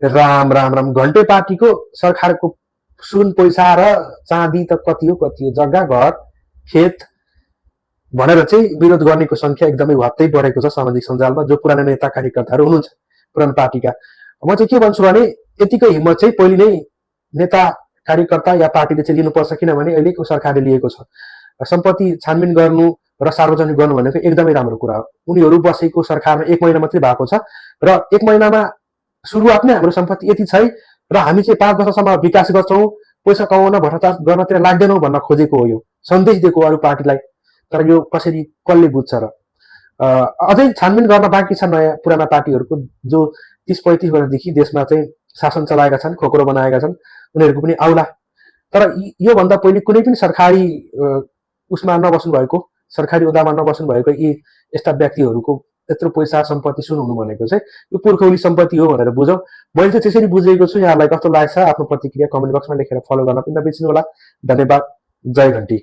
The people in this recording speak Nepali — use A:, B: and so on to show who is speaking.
A: राम राम राम घन्टे पार्टीको सरकारको सुन पैसा र चाँदी त कति हो जग्गा घर खेत भनेर चाहिँ विरोध गर्नेको संख्या एकदमै भत्तै बढेको छ सामाजिक सञ्जालमा जो पुराना नेता कार्यकर्ताहरू हुनुहुन्छ पुरानो पार्टीका। म चाहिँ के भन्छु भने यतिकै हिम्मत चाहिँ पहिले नै नेता कार्यकर्ता या पार्टीले चाहिँ लिनुपर्छ किनभने अहिलेको सरकारले लिएको छ सम्पत्ति छानबिन गर्नु र सार्वजनिक गर्नु भनेको एकदमै राम्रो कुरा हो। उनीहरू बसेको सरकारमा 1 महिना मात्रै भएको छ र 1 महिनामा सुरुवात नै हाम्रो सम्पत्ति यति छ र हामी चाहिँ 5 वर्षसम्म विकास गर्छौँ पैसा कमाउन भ्रष्टाचार गर्नतिर लाग्दैनौँ भन्न खोजेको हो यो सन्देश दिएको अरू पार्टीलाई। तर यो कसरी कसले बुझ्छ र अझै छानबिन गर्न बाँकी छ नयाँ पुराना पार्टीहरूको जो 30-35 वर्षदेखि देशमा चाहिँ शासन चलाएका छन् खोक्रो बनाएका छन् उनीहरूको पनि आउला। तर योभन्दा पहिले कुनै पनि सरकारी उसमा नबस्नु भएको सरकारी ओदामा नबस्नु भएको यी यस्ता व्यक्तिहरूको यत्रो पैसा सम्पत्ति सुन हुनु भनेको चाहिँ यो पुर्खौली सम्पत्ति हो भनेर बुझौँ। मैले चाहिँ त्यसरी बुझेको छु। यहाँलाई कस्तो लाग्छ आफ्नो प्रतिक्रिया कमेन्ट बक्समा लेखेर फलो गर्न पनि नबिर्सिनु होला। धन्यवाद। जय घन्टी।